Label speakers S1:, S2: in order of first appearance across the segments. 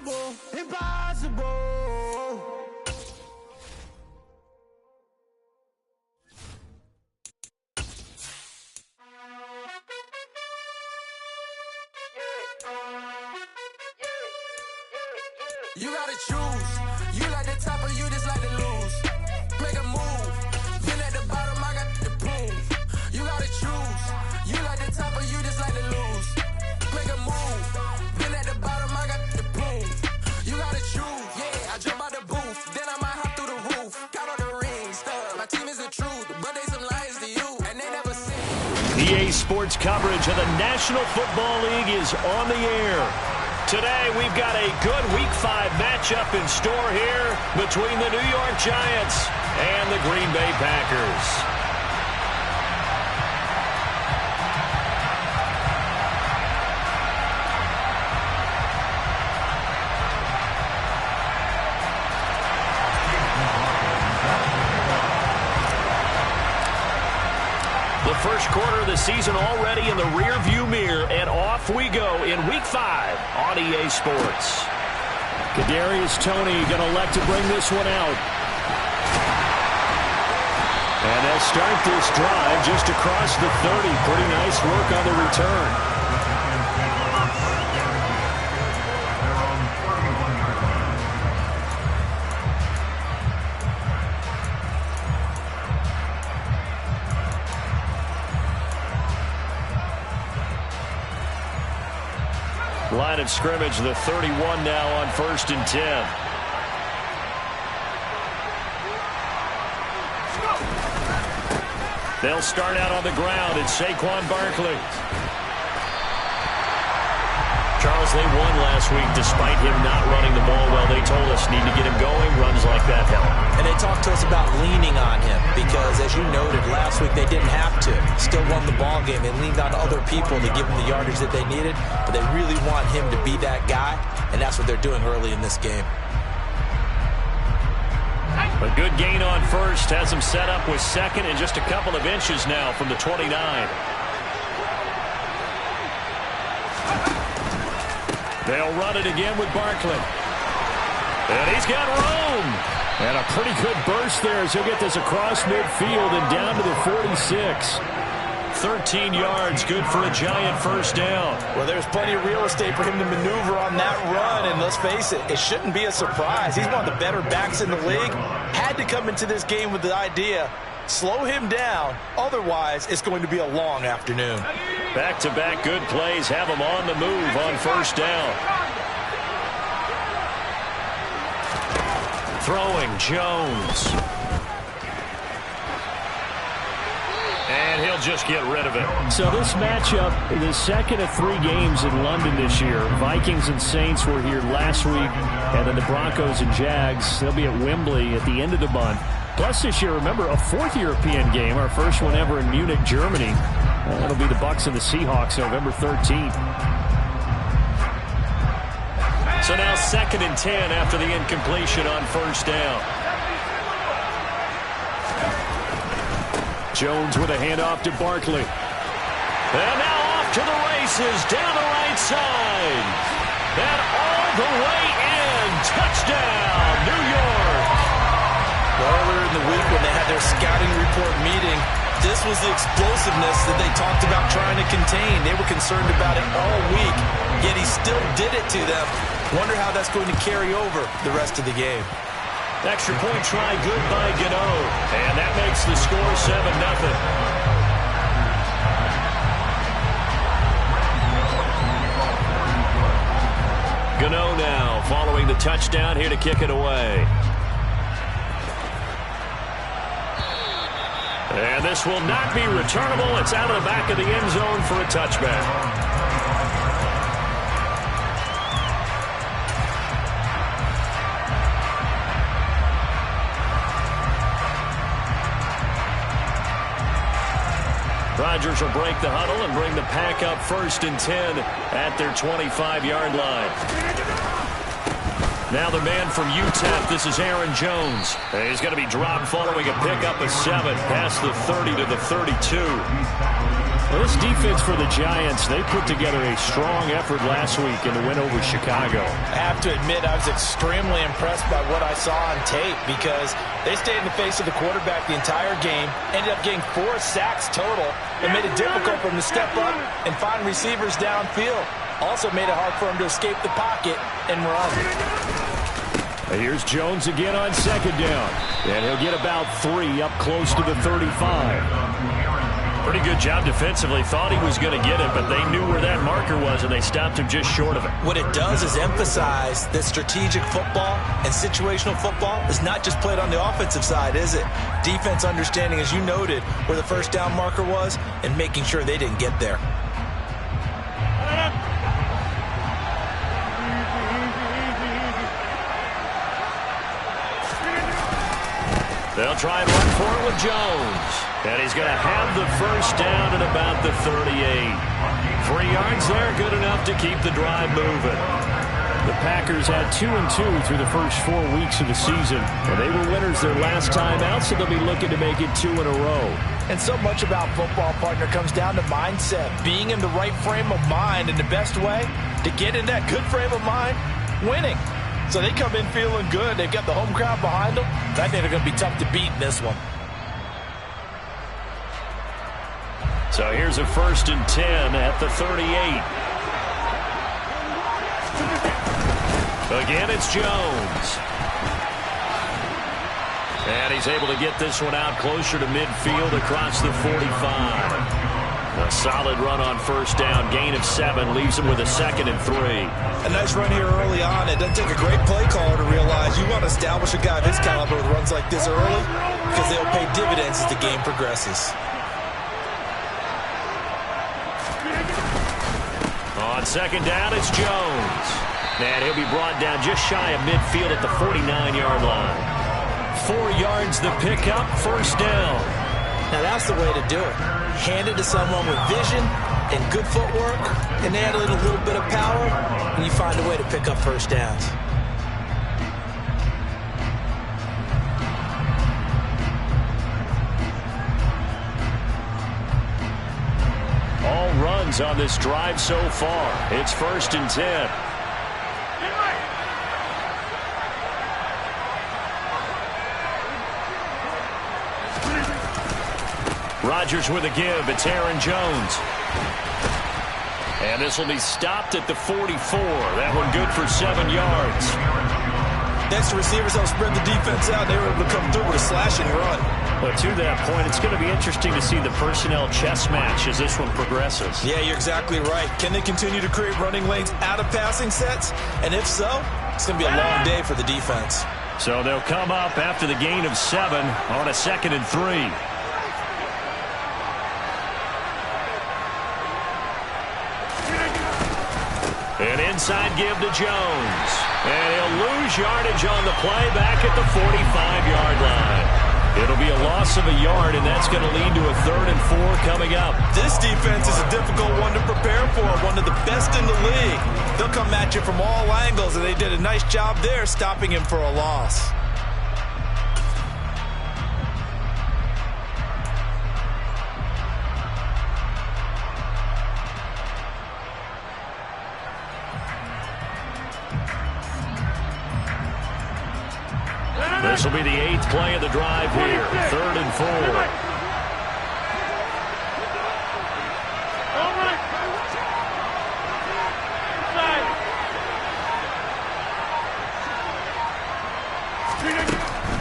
S1: impossible, impossible. You gotta choose. You like the top or you just like to lose. Make a move. Been at the bottom, I got the proof. You gotta choose. You like the top or you just like to lose. Make a move. Been at the bottom, I got the proof. You gotta choose. Yeah, I jump out the booth. Then I might hop through the roof. Got on the ring stuff. My team is the truth, but they some liars to you, and they never seen.
S2: EA Sports coverage of the National Football League is on the air. Today, we've got a good Week 5 matchup in store here between the New York Giants and the Green Bay Packers. The first quarter of the season already in the rear-view mirror, and off we go in Week 5 on EA Sports. Kadarius Toney going to elect to bring this one out. And they'll start this drive just across the 30. Pretty nice work on the return. Line of scrimmage, the 31 now on 1st and 10. They'll start out on the ground. It's Saquon Barkley. Charles, they won last week despite him not running the ball well. They told us need to get him going. Runs like that help.
S3: And they talked to us about leaning on him because, as you noted, last week they didn't have to. Still won the ball game. They leaned on other people to give them the yardage that they needed, but they really want him to be that guy, and that's what they're doing early in this game.
S2: A good gain on first. Has him set up with second and just a couple of inches now from the 29. They'll run it again with Barkley. And he's got room. And a pretty good burst there as he'll get this across midfield and down to the 46. 13 yards, good for a Giant first down.
S3: Well, there's plenty of real estate for him to maneuver on that run, and let's face it, it shouldn't be a surprise. He's one of the better backs in the league. Had to come into this game with the idea, slow him down, otherwise it's going to be a long afternoon.
S2: Back-to-back good plays have him on the move on first down. Throwing Jones. And he'll just get rid of it. So this matchup, the second of 3 games in London this year. Vikings and Saints were here last week, and then the Broncos and Jags, they'll be at Wembley at the end of the month. Plus this year, remember, a 4th European game, our first one ever in Munich, Germany. That'll be the Bucs and the Seahawks November 13th. So now 2nd and 10 after the incompletion on first down. Jones with a handoff to Barkley. And now off to the races down the right side. And all the way in. Touchdown, New York.
S3: Earlier in the week when they had their scouting report meeting, this was the explosiveness that they talked about trying to contain. They were concerned about it all week, yet he still did it to them. Wonder how that's going to carry over the rest of the game.
S2: Extra point try good by Gano. And that makes the score 7-0. Gano now following the touchdown here to kick it away. And this will not be returnable. It's out of the back of the end zone for a touchback. Rodgers will break the huddle and bring the pack up 1st and 10 at their 25-yard line. Now the man from UTEP, this is Aaron Jones. He's going to be dropped following a pickup of 7 past the 30 to the 32. Well, this defense for the Giants, they put together a strong effort last week in the win over Chicago.
S3: I have to admit, I was extremely impressed by what I saw on tape because they stayed in the face of the quarterback the entire game, ended up getting 4 sacks total, and made it difficult for him to step up and find receivers downfield. Also made it hard for him to escape the pocket and run.
S2: Here's Jones again on second down, and he'll get about 3 up close to the 35. Pretty good job defensively. Thought he was going to get it, but they knew where that marker was, and they stopped him just short of it.
S3: What it does is emphasize that strategic football and situational football is not just played on the offensive side, is it? Defense understanding, as you noted, where the first down marker was and making sure they didn't get there.
S2: They'll try and run for it with Jones. And he's going to have the first down at about the 38. 3 yards there, good enough to keep the drive moving. The Packers had 2-2 through the first 4 weeks of the season. And they were winners their last time out, so they'll be looking to make it 2 in a row.
S3: And so much about football, partner, comes down to mindset. Being in the right frame of mind, and the best way to get in that good frame of mind, winning. So they come in feeling good. They've got the home crowd behind them. I think they're going to be tough to beat in this one.
S2: So here's a 1st and 10 at the 38. Again, it's Jones. And he's able to get this one out closer to midfield across the 45. A solid run on first down. Gain of 7 leaves him with a 2nd and 3.
S3: A nice run here early on. It doesn't take a great play caller to realize you want to establish a guy of his caliber with runs like this early because they'll pay dividends as the game progresses.
S2: On second down, it's Jones. And he'll be brought down just shy of midfield at the 49-yard line. 4 yards the pickup, first down.
S3: Now that's the way to do it. Hand it to someone with vision and good footwork, and add a little bit of power, and you find a way to pick up first downs.
S2: All runs on this drive so far. It's 1st and 10. Rodgers with a give. It's Aaron Jones. And this will be stopped at the 44. That one good for 7 yards.
S3: Next to receivers, they'll spread the defense out. They were able to come through with a slashing run.
S2: But to that point, it's going to be interesting to see the personnel chess match as this one progresses.
S3: Yeah, you're exactly right. Can they continue to create running lanes out of passing sets? And if so, it's going to be a long day for the defense.
S2: So they'll come up after the gain of 7 on a 2nd and 3. An inside give to Jones. And he'll lose yardage on the play back at the 45-yard line. It'll be a loss of a yard, and that's going to lead to a 3rd and 4 coming up.
S3: This defense is a difficult one to prepare for, one of the best in the league. They'll come at you from all angles, and they did a nice job there stopping him for a loss.
S2: This will be the 8th play of the drive here. 3rd and 4.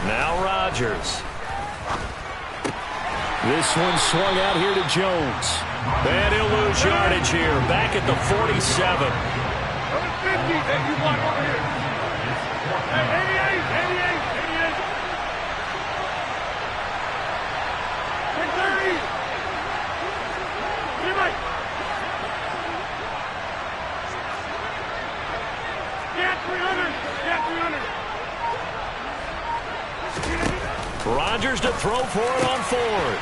S2: Now Rodgers. This one swung out here to Jones. And he'll lose yardage here. Back at the 47. Rodgers to throw for it on 4th.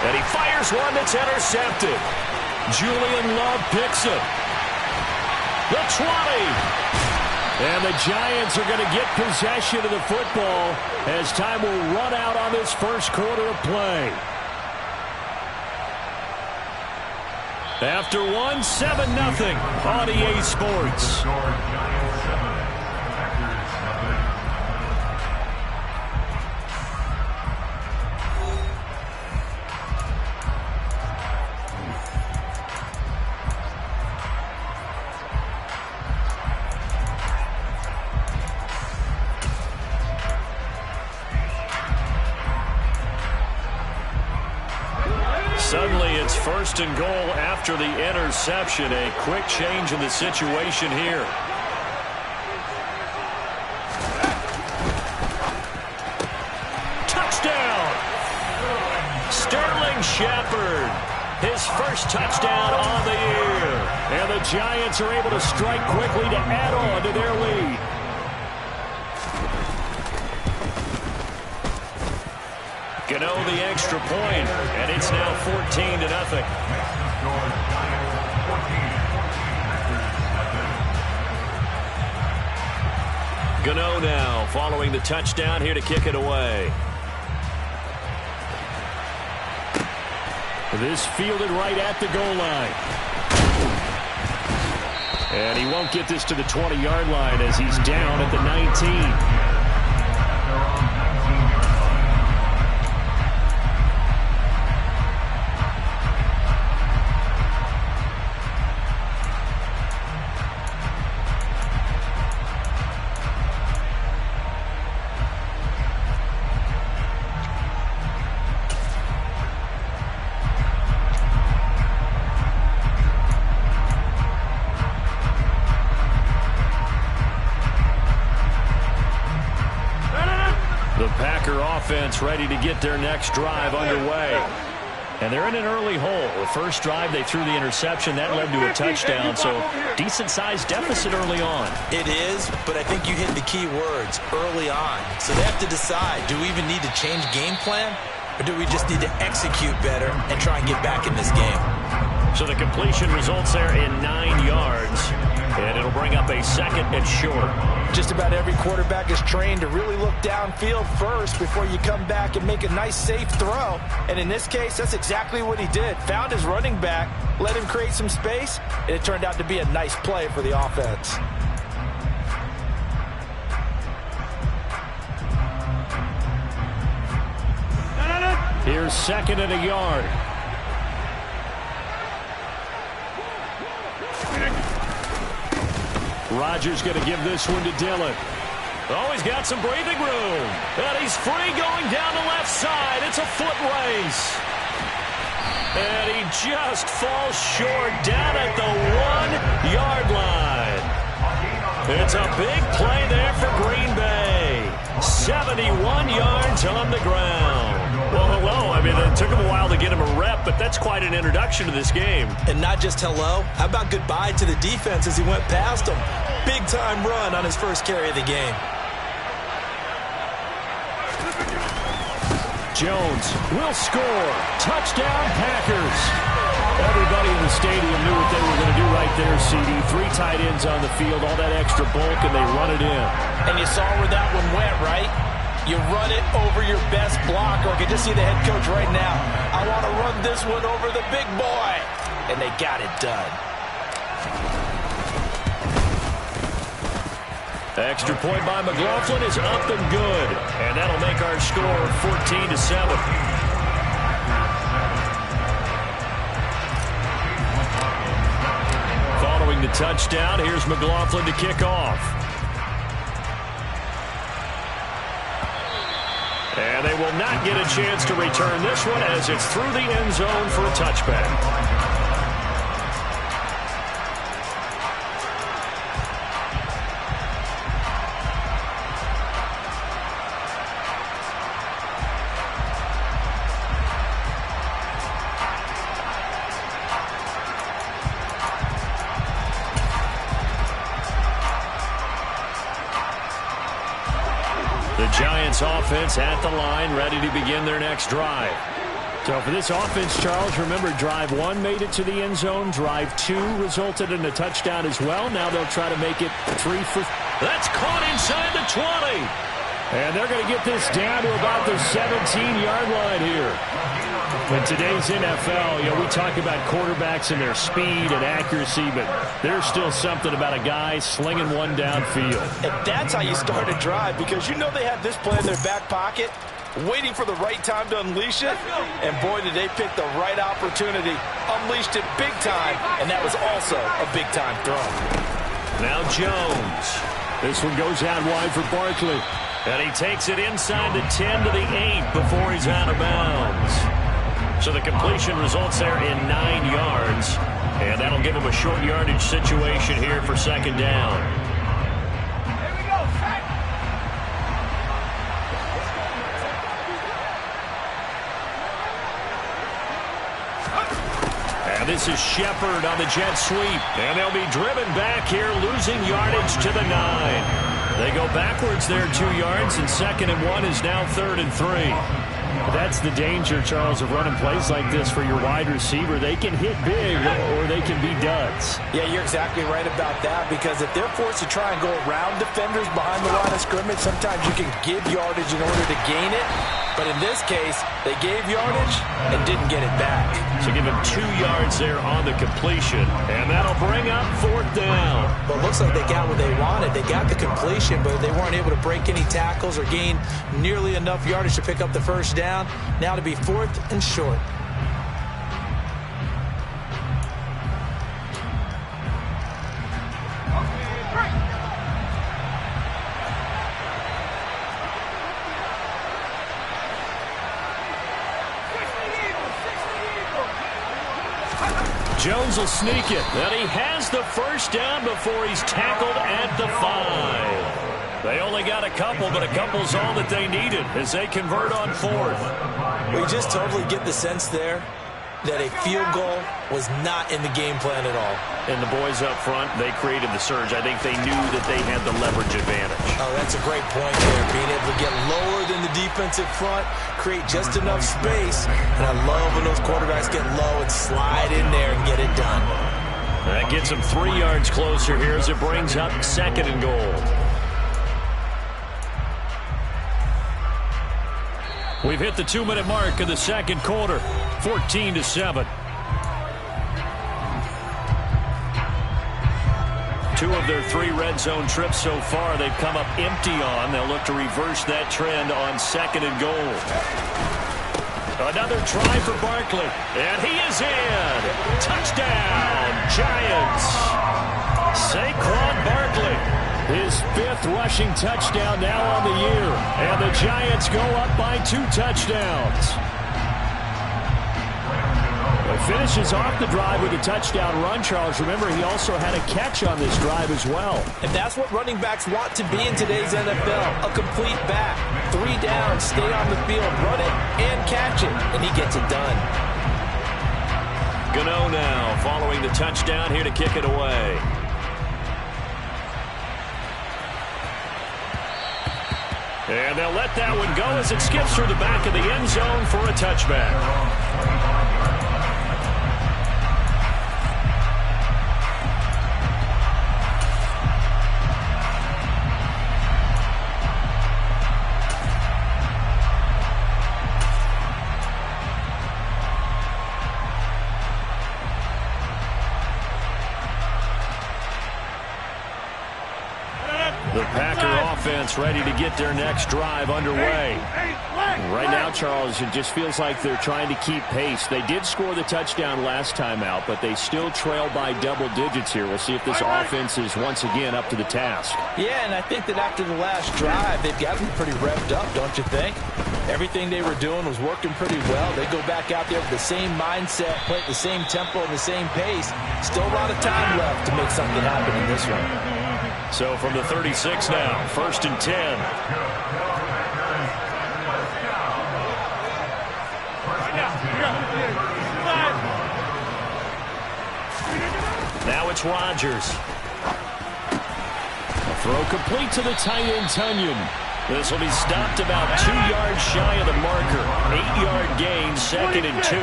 S2: And he fires one that's intercepted. Julian Love picks it. The 20. And the Giants are going to get possession of the football as time will run out on this first quarter of play. After one, 7-0 on EA Sports. Suddenly, it's 1st and goal after the interception. A quick change in the situation here. Touchdown! Sterling Shepard, his first touchdown on the year. And the Giants are able to strike quickly to add on to their lead. Gano the extra point, and it's now 14-0. Gano now following the touchdown here to kick it away. This fielded right at the goal line. And he won't get this to the 20-yard line as he's down at the 19. Offense ready to get their next drive underway. And they're in an early hole. The first drive, they threw the interception. That led to a touchdown, so decent-sized deficit early on.
S3: It is, but I think you hit the key words, early on. So they have to decide, do we even need to change game plan, or do we just need to execute better and try and get back in this game?
S2: So the completion results there in 9 yards, and it'll bring up a 2nd and short.
S3: Just about every quarterback is trained to really look downfield first before you come back and make a nice, safe throw. And in this case, that's exactly what he did. Found his running back, let him create some space, and it turned out to be a nice play for the offense.
S2: Here's 2nd and a yard. Rodgers going to give this one to Dillon. Oh, he's got some breathing room. And he's free going down the left side. It's a foot race. And he just falls short down at the 1-yard line. It's a big play there for Green Bay. 71 yards on the ground. Well, hello. I mean, it took him a while to get him a rep, but that's quite an introduction to this game.
S3: And not just hello. How about goodbye to the defense as he went past him? Big-time run on his first carry of the game.
S2: Jones will score. Touchdown, Packers. Everybody in the stadium knew what they were going to do right there, CD. 3 tight ends on the field, all that extra bulk, and they run it in.
S3: And you saw where that one went, right? You run it over your best blocker. I can just see the head coach right now. I want to run this one over the big boy. And they got it done.
S2: Extra point by McLaughlin is up and good. And that'll make our score 14-7. Following the touchdown, here's McLaughlin to kick off. And they will not get a chance to return this one as it's through the end zone for a touchback. Giants offense at the line, ready to begin their next drive. So for this offense, Charles, remember, drive 1 made it to the end zone. Drive 2 resulted in a touchdown as well. Now they'll try to make it 3 for... That's caught inside the 20. And they're going to get this down to about the 17-yard line here. In today's NFL, we talk about quarterbacks and their speed and accuracy, but there's still something about a guy slinging one downfield.
S3: And that's how you start a drive, because you know they have this play in their back pocket, waiting for the right time to unleash it. And boy, did they pick the right opportunity. Unleashed it big time, and that was also a big-time throw.
S2: Now Jones. This one goes out wide for Barkley. And he takes it inside the 10 to the 8 before he's out of bounds. So the completion results there in 9 yards. And that'll give him a short yardage situation here for second down.
S1: Here we go, Pat.
S2: And this is Shepard on the jet sweep. And they'll be driven back here, losing yardage to the 9. They go backwards there 2 yards, and 2nd and 1 is now 3rd and 3. That's the danger, Charles, of running plays like this for your wide receiver. They can hit big or they can be duds.
S3: Yeah, you're exactly right about that, because if they're forced to try and go around defenders behind the line of scrimmage, sometimes you can give yardage in order to gain it. But in this case, they gave yardage and didn't get it back.
S2: So give him 2 yards there on the completion, and that'll bring up 4th down.
S3: Well, it looks like they got what they wanted. They got the completion, but they weren't able to break any tackles or gain nearly enough yardage to pick up the first down. Now to be 4th and short.
S2: Jones will sneak it, and he has the first down before he's tackled at the 5. They only got a couple, but a couple's all that they needed as they convert on 4th.
S3: We just totally get the sense there that a field goal was not in the game plan at all.
S2: And the boys up front, they created the surge. I think they knew that they had the leverage advantage.
S3: Oh, that's a great point there, being able to get lower than the defensive front, create just enough space. And I love when those quarterbacks get low and slide in there and get it done.
S2: That gets them 3 yards closer here as it brings up 2nd and goal. We've hit the 2-minute mark of the second quarter, 14-7. 2 of their 3 red zone trips so far they've come up empty on. They'll look to reverse that trend on 2nd and goal. Another try for Barkley, and he is in. Touchdown, Giants. Saquon Barkley, his 5th rushing touchdown now on the year, and the Giants go up by 2 touchdowns. He finishes off the drive with a touchdown run, Charles. Remember, he also had a catch on this drive as well.
S3: And that's what running backs want to be in today's NFL, a complete back. 3 downs, stay on the field, run it, and catch it, and he gets it done.
S2: Gano now following the touchdown here to kick it away. And they'll let that one go as it skips through the back of the end zone for a touchback. The Packer offense ready to get their next drive underway. Right now, Charles, it just feels like they're trying to keep pace. They did score the touchdown last time out, but they still trail by double digits here. We'll see if this offense is once again up to the task.
S3: Yeah, and I think that after the last drive, they've got to be pretty revved up, don't you think? Everything they were doing was working pretty well. They go back out there with the same mindset, play at the same tempo and the same pace. Still a lot of time left to make something happen in this one.
S2: So from the 36 now, 1st and 10. Now it's Rodgers. A throw complete to the tight end, Tunyon. This will be stopped about 2 yards shy of the marker. 8-yard gain, 2nd and 2.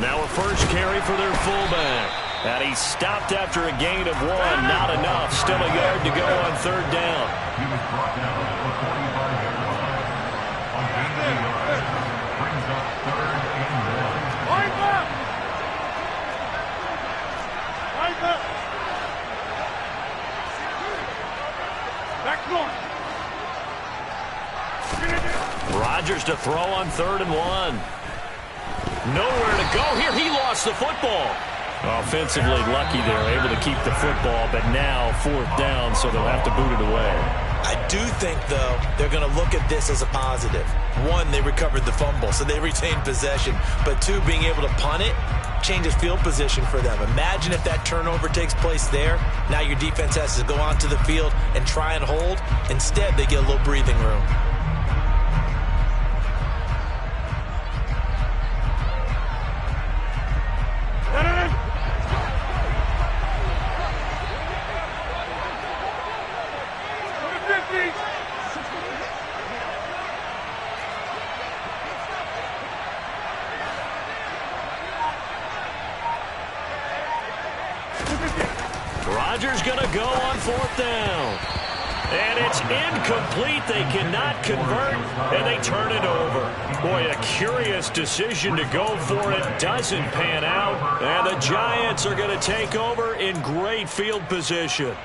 S2: Now a first carry for their fullback. And he stopped after a gain of 1. Not enough. Still a yard to go on third down.
S4: He was brought down at the 45-yard line. On gain of 2 yards, brings up 3rd and 1.
S5: Line up! Line up! Back north.
S2: Rodgers to throw on 3rd and 1. Nowhere to go here. He lost the football. Offensively lucky they're able to keep the football, but now 4th down, so they'll have to boot it away.
S3: I do think, though, they're going to look at this as a positive. 1, they recovered the fumble, so they retained possession. But 2, being able to punt it changes field position for them. Imagine if that turnover takes place there. Now your defense has to go onto the field and try and hold. Instead, they get a little breathing room.
S2: Rodgers going to go on 4th down. And it's incomplete. They cannot convert, and they turn it over. Boy, a curious decision to go for it. Doesn't pan out. And the Giants are going to take over in great field position.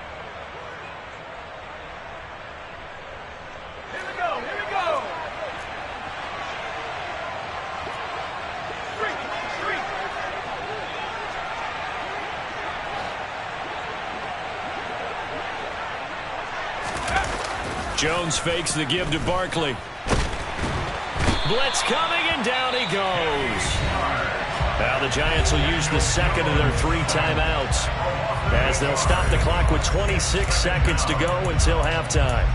S2: Jones fakes the give to Barkley. Blitz coming, and down he goes. Now the Giants will use the second of their 3 timeouts as they'll stop the clock with 26 seconds to go until halftime.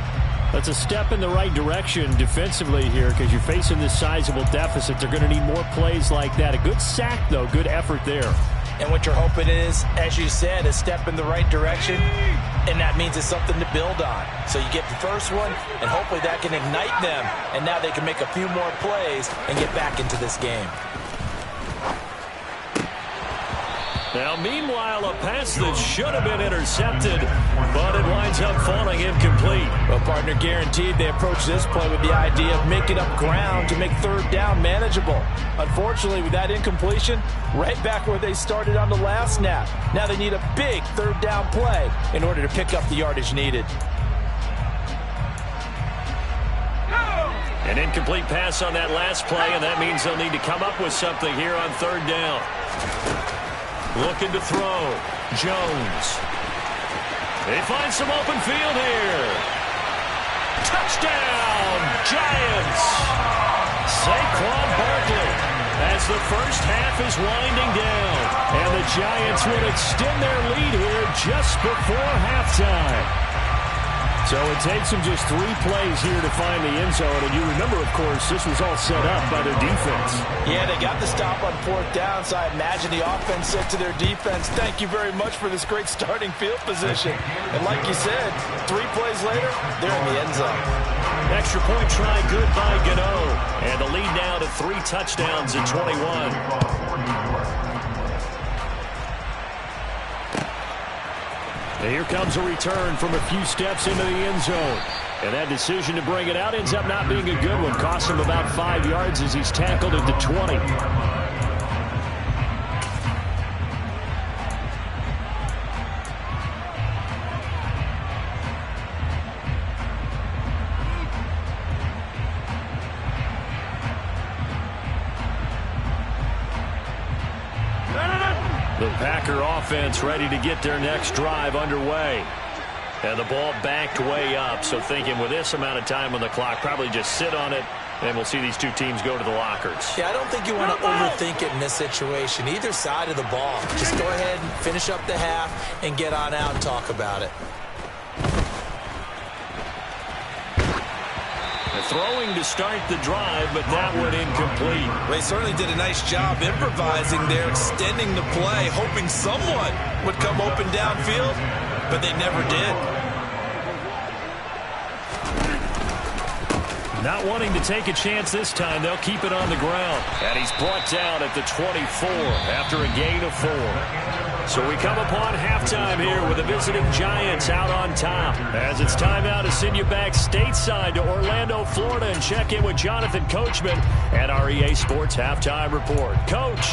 S2: That's a step in the right direction defensively here because you're facing this sizable deficit. They're going to need more plays like that. A good sack, though. Good effort there.
S3: And what you're hoping is, as you said, a step in the right direction, and that means it's something to build on. So you get the first one, and hopefully that can ignite them, and now they can make a few more plays and get back into this game.
S2: Now, meanwhile, a pass that should have been intercepted, but it winds up falling incomplete.
S3: Well, partner, guaranteed they approach this play with the idea of making up ground to make 3rd down manageable. Unfortunately, with that incompletion, right back where they started on the last snap. Now they need a big 3rd down play in order to pick up the yardage needed.
S2: An incomplete pass on that last play, and that means they'll need to come up with something here on 3rd down. Looking to throw. Jones. They find some open field here. Touchdown, Giants. Saquon Barkley as the first half is winding down. And the Giants will extend their lead here just before halftime. So it takes them just 3 plays here to find the end zone. And you remember, of course, this was all set up by their defense.
S3: Yeah, they got the stop on 4th down, so I imagine the offense said to their defense, thank you very much for this great starting field position. And like you said, 3 plays later, they're in the end zone.
S2: Extra point try good by Gano. And the lead now to 3 touchdowns at 21. And here comes a return from a few steps into the end zone. And that decision to bring it out ends up not being a good one. Costs him about 5 yards as he's tackled at the 20. The Packer offense ready to get their next drive underway. And the ball backed way up, so thinking with this amount of time on the clock, probably just sit on it, and we'll see these 2 teams go to the lockers.
S3: Yeah, I don't think you want to overthink it in this situation. Either side of the ball. Just go ahead and finish up the half and get on out and talk about it.
S2: Throwing to start the drive, but that one incomplete.
S3: They certainly did a nice job improvising there, extending the play, hoping someone would come open downfield, but they never did.
S2: Not wanting to take a chance this time, they'll keep it on the ground. And he's brought down at the 24 after a gain of 4. So we come upon halftime here with the visiting Giants out on top. As it's time now to send you back stateside to Orlando, Florida, and check in with Jonathan Coachman at our EA Sports Halftime Report. Coach.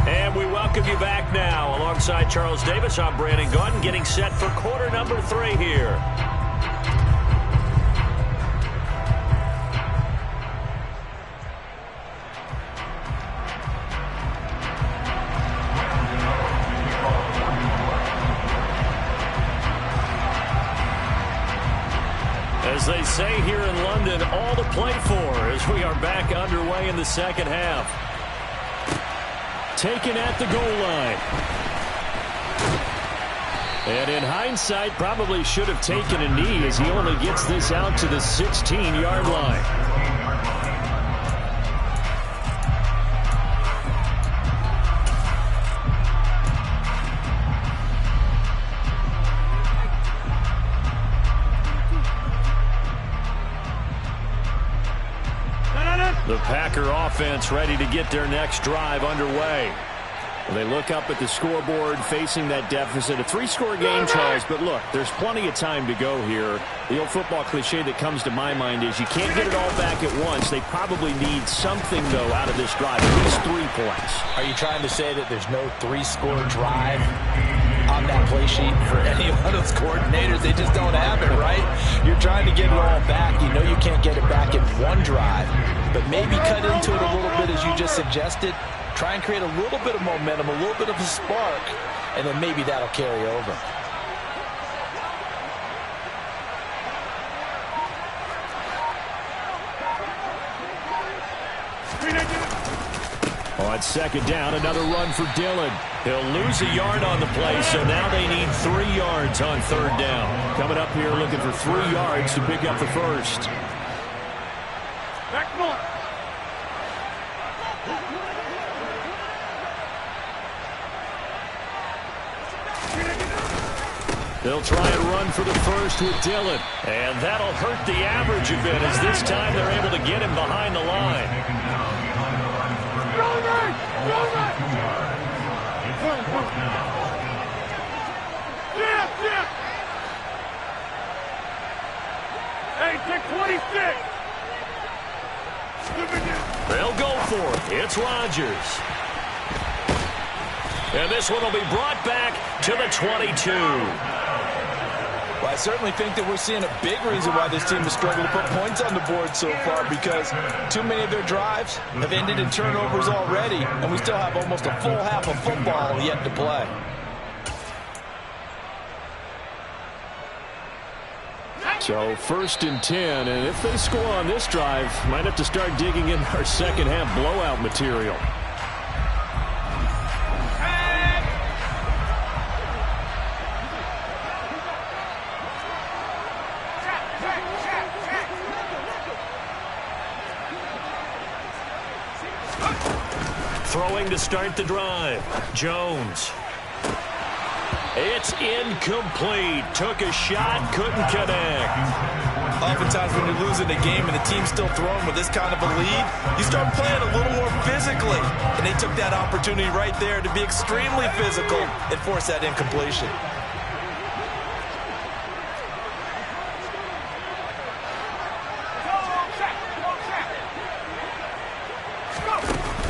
S2: And we welcome you back now. Alongside Charles Davis, I'm Brandon Gaudin, getting set for quarter number 3 here. As they say here in London, all to play for as we are back underway in the second half. Taken at the goal line. And in hindsight, probably should have taken a knee as he only gets this out to the 16-yard line. The Packer offense ready to get their next drive underway. They look up at the scoreboard facing that deficit. A 3-score game, Charles, but look, there's plenty of time to go here. The old football cliche that comes to my mind is you can't get it all back at once. They probably need something, though, out of this drive, at least 3 points.
S3: Are you trying to say that there's no 3-score drive on that play sheet for any one of those coordinators? They just don't have it, right? You're trying to get it all back. You know you can't get it back in one drive, but maybe cut into it a little bit as you just suggested. Try and create a little bit of momentum, a little bit of a spark, and then maybe that'll carry over.
S2: On second down, another run for Dillon. He'll lose a yard on the play, so now they need 3 yards on third down. Coming up here looking for 3 yards to pick up the first.
S5: Back north.
S2: They'll try and run for the first with Dillon. And that'll hurt the average a bit as this time they're able to get him behind the line.
S5: Hey, take 26.
S2: They'll go for it. It's Rodgers. And this one will be brought back to the 22.
S3: Well, I certainly think that we're seeing a big reason why this team has struggled to put points on the board so far, because too many of their drives have ended in turnovers already, and we still have almost a full half of football yet to play.
S2: So 1st and 10, and if they score on this drive, might have to start digging in our second half blowout material. Throwing to start the drive. Jones. It's incomplete. Took a shot, couldn't connect.
S3: Oftentimes when you're losing a game and the team's still throwing with this kind of a lead, you start playing a little more physically. And they took that opportunity right there to be extremely physical and force that incompletion.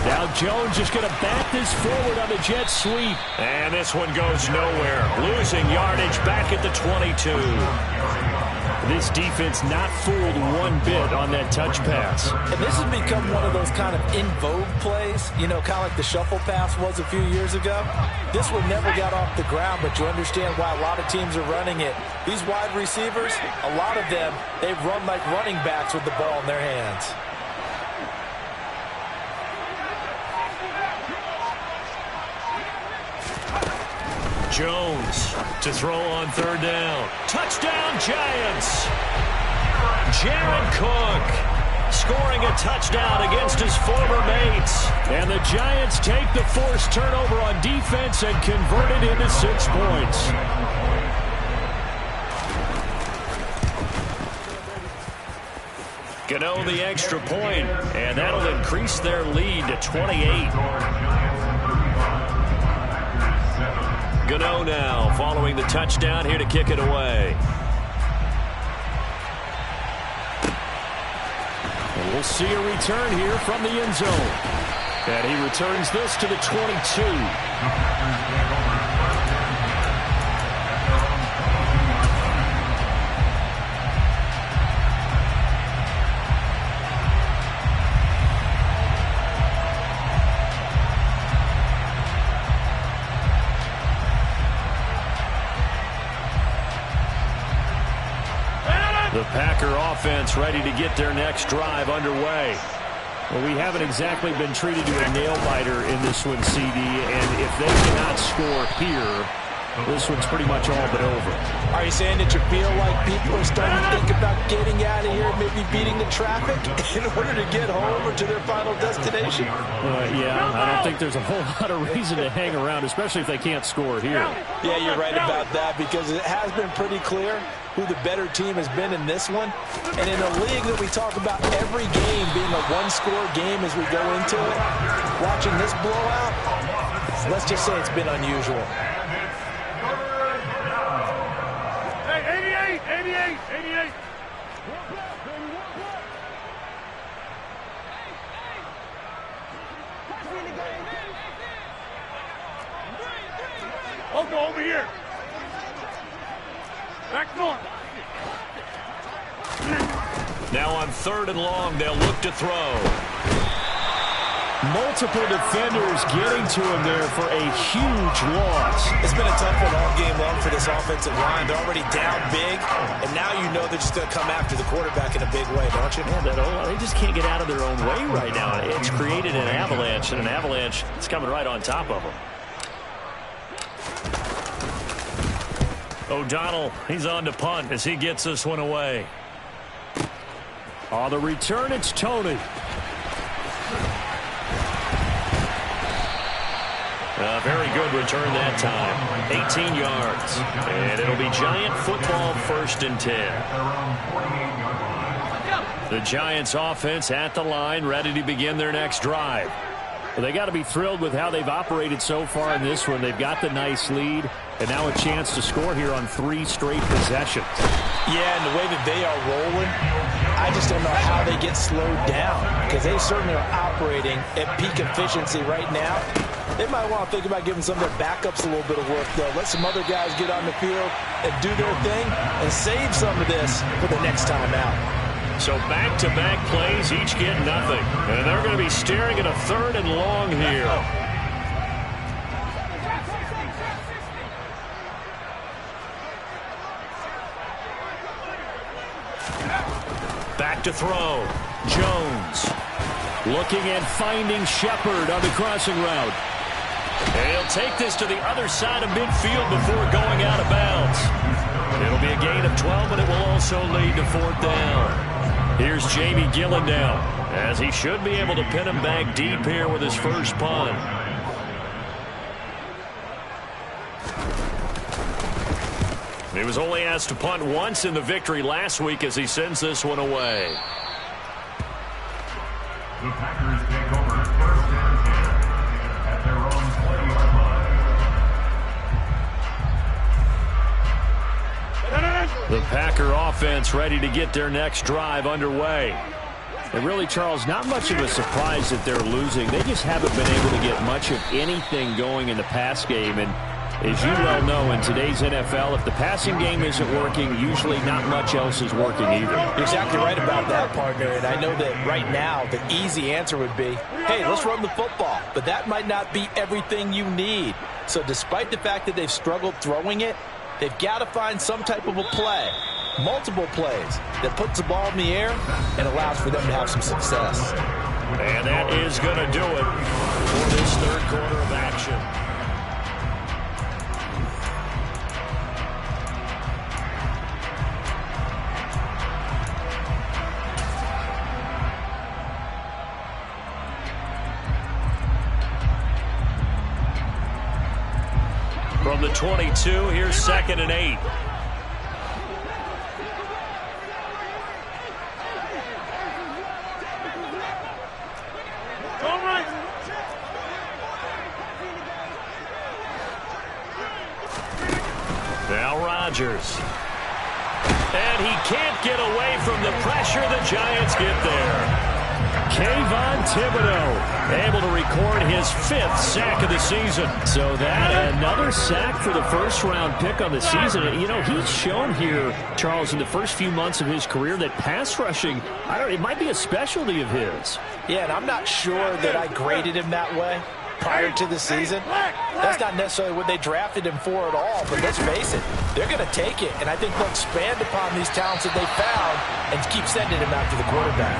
S2: Now Jones is going to bat this forward on the jet sweep. And this one goes nowhere. Losing yardage back at the 22. This defense not fooled one bit on that touch pass.
S3: And this has become one of those kind of in vogue plays, you know, kind of like the shuffle pass was a few years ago. This one never got off the ground, but you understand why a lot of teams are running it. These wide receivers, a lot of them, they run like running backs with the ball in their hands.
S2: Jones to throw on third down. Touchdown, Giants! Jared Cook scoring a touchdown against his former mates. And the Giants take the forced turnover on defense and convert it into 6 points. Gano the extra point, and that'll increase their lead to 28. Gano now following the touchdown here to kick it away. And we'll see a return here from the end zone. And he returns this to the 22. The Packer offense ready to get their next drive underway. Well, we haven't exactly been treated to a nail-biter in this one, CD, and if they cannot score here, this one's pretty much all but over.
S3: Are you saying that you feel like people are starting to think about getting out of here, maybe beating the traffic in order to get home or to their final destination?
S2: Yeah, I don't think there's a whole lot of reason to hang around, especially if they can't score here.
S3: Yeah, you're right about that, because it has been pretty clear who the better team has been in this one. And in a league that we talk about every game being a one-score game as we go into it, watching this blowout, let's just say it's been unusual.
S5: Hey, 88. I'll go over here. Back north.
S2: Now on 3rd and long, they'll look to throw. Multiple defenders getting to him there for a huge loss.
S3: It's been a tough one all game long for this offensive line. They're already down big, and now you know they're just going to come after the quarterback in a big way, don't you?
S2: Yeah, they just can't get out of their own way right now. It's created an avalanche, and an avalanche is coming right on top of them. O'Donnell, he's on to punt as he gets this one away. On the return, it's Tony. A very good return that time. 18 yards. And it'll be Giant football 1st and 10. The Giants offense at the line, ready to begin their next drive. Well, they got to be thrilled with how they've operated so far in this one. They've got the nice lead, and now a chance to score here on 3 straight possessions.
S3: Yeah, and the way that they are rolling, I just don't know how they get slowed down, because they certainly are operating at peak efficiency right now. They might want to think about giving some of their backups a little bit of work, though. Let some other guys get on the field and do their thing and save some of this for the next time out.
S2: So back-to-back plays, each get nothing. And they're going to be staring at a 3rd and long here. Back to throw. Jones looking and finding Shepard on the crossing route. And he'll take this to the other side of midfield before going out of bounds. It'll be a gain of 12, but it will also lead to 4th down. Here's Jamie Gillen now, as he should be able to pin him back deep here with his first punt. He was only asked to punt once in the victory last week as he sends this one away.
S4: The Packers take over 1st and 10 at their own 20-yard line.
S2: The Packer offense ready to get their next drive underway. And really, Charles, not much of a surprise that they're losing. They just haven't been able to get much of anything going in the pass game. And as you well know, in today's NFL, if the passing game isn't working, usually not much else is working either.
S3: You're exactly right about that, partner. And I know that right now the easy answer would be, hey, let's run the football. But that might not be everything you need. So despite the fact that they've struggled throwing it, they've got to find some type of a play, multiple plays, that puts the ball in the air and allows for them to have some success.
S2: And that is going to do it for this 3rd quarter of action. From the 22, here's 2nd and 8. Rodgers. And he can't get away from the pressure. The Giants get there. Kayvon Thibodeaux able to record his 5th sack of the season. So that another sack for the first-round pick on the season. You know, he's shown here, Charles, in the first few months of his career that pass rushing, it might be a specialty of his.
S3: Yeah, and I'm not sure that I graded him that way prior to the season. That's not necessarily what they drafted him for at all, but let's face it, they're going to take it, and I think they'll expand upon these talents that they found and keep sending him out to the quarterback.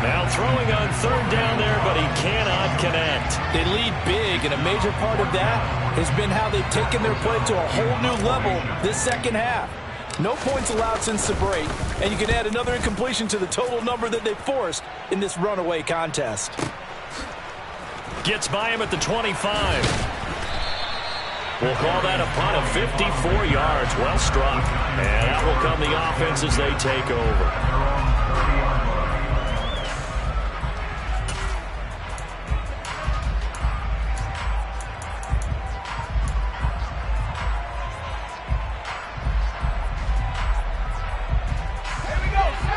S2: Now throwing on 3rd down there, but he cannot connect.
S3: They lead big, and a major part of that has been how they've taken their play to a whole new level this second half. No points allowed since the break, and you can add another incompletion to the total number that they forced in this runaway contest.
S2: Gets by him at the 25. We'll call that a punt of 54 yards. Well struck. And that will come the offense as they take over.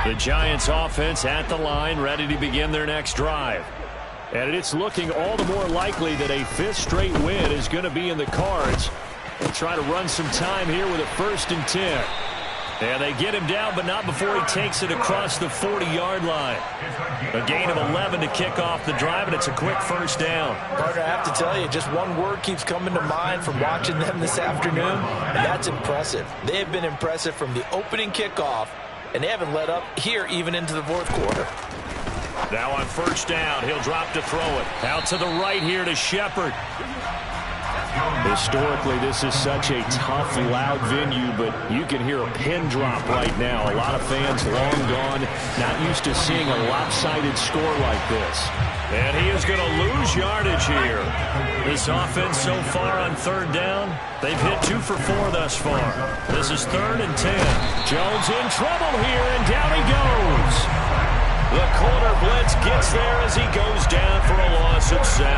S2: The Giants offense at the line, ready to begin their next drive. And it's looking all the more likely that a 5th straight win is going to be in the cards. They'll try to run some time here with a 1st and 10. And they get him down, but not before he takes it across the 40-yard line. A gain of 11 to kick off the drive, and it's a quick 1st down.
S3: Partner, I have to tell you, just one word keeps coming to mind from watching them this afternoon, and that's impressive. They have been impressive from the opening kickoff, and they haven't let up here even into the 4th quarter.
S2: Now on 1st down, he'll drop to throw it. Out to the right here to Shepard. Historically, this is such a tough, loud venue, but you can hear a pin drop right now. A lot of fans long gone, not used to seeing a lopsided score like this. And he is going to lose yardage here. This offense so far on 3rd down, they've hit 2 for 4 thus far. This is 3rd and 10. Jones in trouble here, and down he goes. The corner blitz gets there as he goes down for a loss of 7.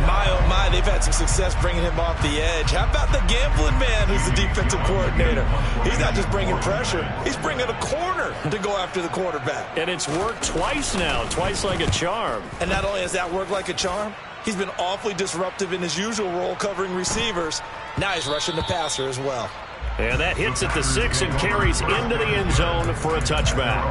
S3: My, oh my, they've had some success bringing him off the edge. How about the gambling man who's the defensive coordinator? He's not just bringing pressure, he's bringing a corner to go after the quarterback.
S2: And it's worked twice now, twice like a charm.
S3: And not only has that worked like a charm, he's been awfully disruptive in his usual role covering receivers. Now he's rushing the passer as well.
S2: And that hits at the 6 and carries into the end zone for a touchback.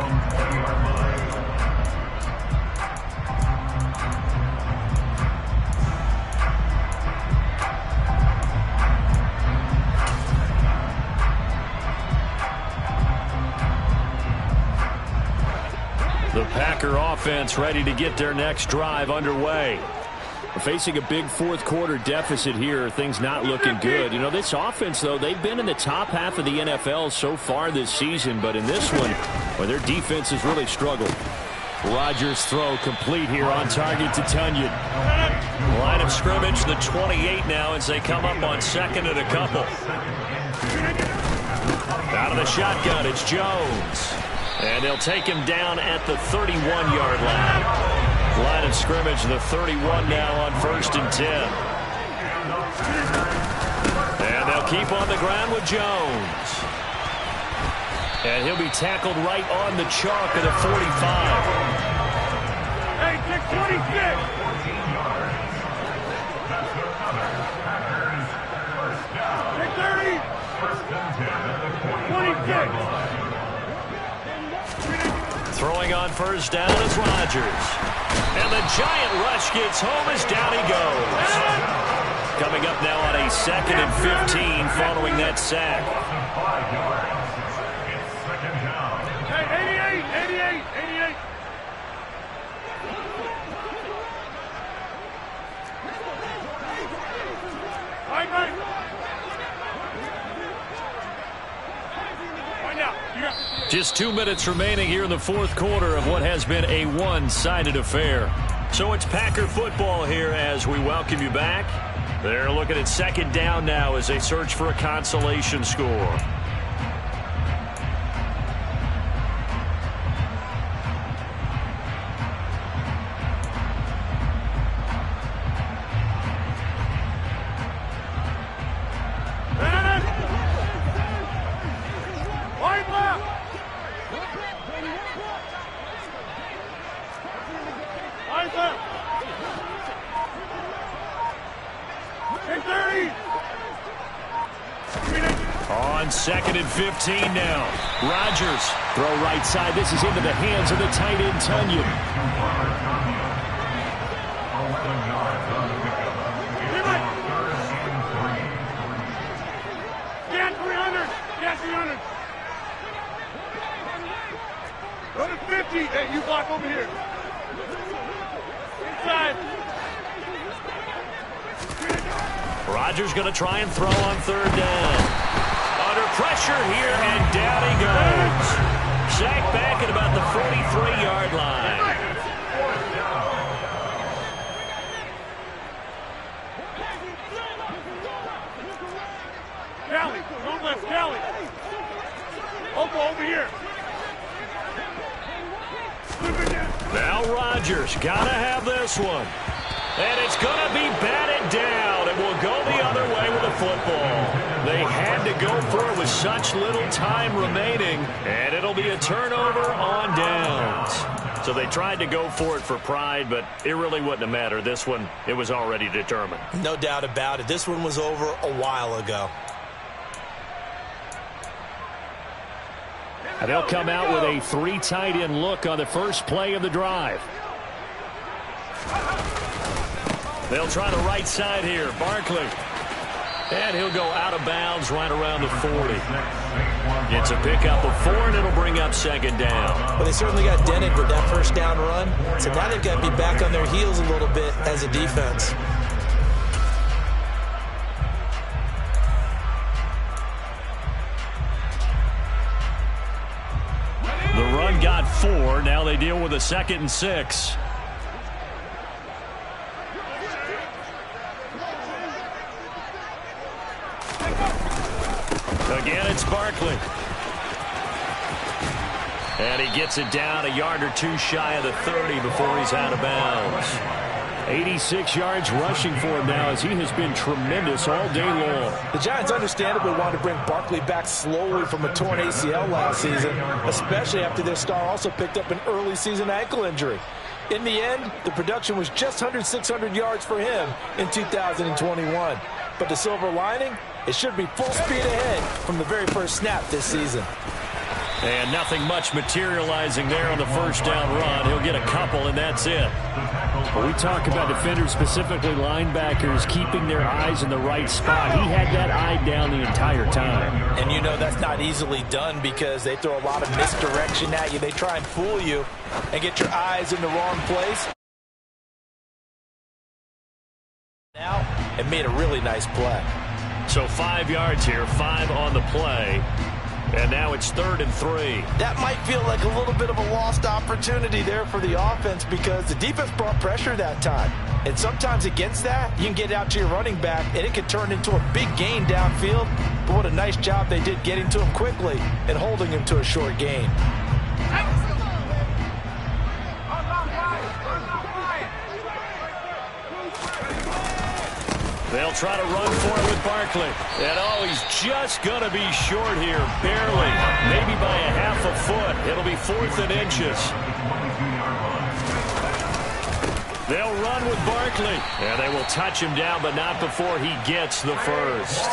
S2: The Packer offense ready to get their next drive underway. We're facing a big 4th quarter deficit here. Things not looking good. You know, this offense, though, they've been in the top half of the NFL so far this season. But in this one, well, their defense has really struggled. Rodgers' throw complete here on target to Tunyon. Line of scrimmage, the 28 now as they come up on 2nd and a couple. Out of the shotgun, it's Jones. And they'll take him down at the 31-yard line. Line of scrimmage, the 31 now on 1st and 10. And they'll keep on the ground with Jones. And he'll be tackled right on the chalk of the 45.
S5: Hey, take 26. Take 30. 26.
S2: Throwing on 1st down is Rodgers. And the giant rush gets home as down he goes. Coming up now on a 2nd and 15 following that sack.
S5: Hey, 88.
S2: Just 2 minutes remaining here in the 4th quarter of what has been a one-sided affair. So it's Packer football here as we welcome you back. They're looking at 2nd down now as they search for a consolation score.
S5: Hey, 30.
S2: On 2nd and 15 now. Rodgers, throw right side. This is into the hands of the tight end, Tunyon.
S4: 11 yards on the pickup. It's now 3rd and 3.
S5: Get 300. Get 300. Go to 50. Hey, you block over here. Inside.
S2: Rodgers going to try and throw on 3rd down. Under pressure here, and down he goes. Sacked back at about the 43-yard line.
S5: Callie, don't left, Callie. Over here.
S2: Now Rodgers got to have this one. And it's going to be batted down, and will go the other way with the football. They had to go for it with such little time remaining, and it'll be a turnover on downs. So they tried to go for it for pride, but it really wouldn't have mattered. This one, it was already determined.
S3: No doubt about it. This one was over a while ago.
S2: And they'll come out with a 3 tight end look on the first play of the drive. They'll try the right side here. Barkley. And he'll go out of bounds right around the 40. It's a pickup of 4, and it'll bring up 2nd down.
S3: But they certainly got dented with that first down run. So now they've got to be back on their heels a little bit as a defense.
S2: The run got 4. Now they deal with a 2nd and 6. Again, it's Barkley. And he gets it down a yard or 2 shy of the 30 before he's out of bounds. 86 yards rushing for him now, as he has been tremendous all day long.
S3: The Giants understandably want to bring Barkley back slowly from a torn ACL last season, especially after their star also picked up an early season ankle injury. In the end, the production was just under 600 yards for him in 2021. But the silver lining, it should be full speed ahead from the very first snap this season.
S2: And nothing much materializing there on the first down run. He'll get a couple, and that's it. When we talk about defenders, specifically linebackers, keeping their eyes in the right spot, he had that eye down the entire time.
S3: And you know that's not easily done because they throw a lot of misdirection at you. They try and fool you and get your eyes in the wrong place. Now, and made a really nice play.
S2: So 5 yards here, 5 on the play. And now it's 3rd and 3.
S3: That might feel like a little bit of a lost opportunity there for the offense because the defense brought pressure that time. And sometimes against that, you can get out to your running back, and it can turn into a big gain downfield. But what a nice job they did getting to him quickly and holding him to a short gain.
S2: They'll try to run for it with Barkley. And, oh, he's just going to be short here, barely. Maybe by a half a foot. It'll be 4th and inches. They'll run with Barkley. And they will touch him down, but not before he gets the first.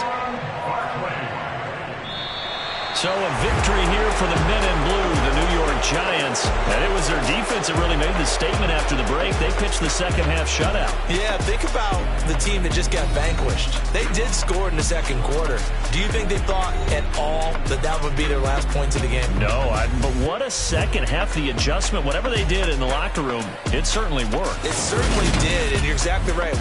S2: So a victory here for the men in blue, the New York Giants. And it was their defense that really made the statement after the break. They pitched the second half shutout.
S3: Yeah, think about the team that just got vanquished. They did score in the second quarter. Do you think they thought at all that that would be their last points of the game?
S2: No, but what a second half. The adjustment, whatever they did in the locker room, it certainly worked.
S3: It certainly did, and you're exactly right.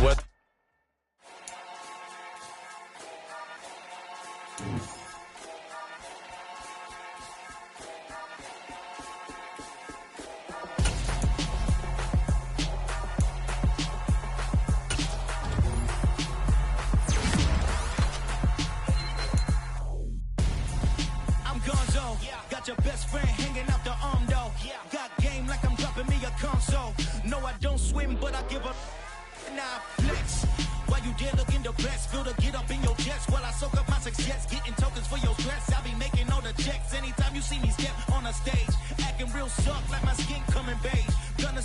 S6: Got your best friend hanging out the arm though. Got game like I'm dropping me a console. No, I don't swim, but I give up. Nah, flex. Why you dare look in the best? Feel to get up in your chest while I soak up my success. Getting tokens for your stress. I be making all the checks anytime you see me step on a stage. Acting real suck like my skin coming beige.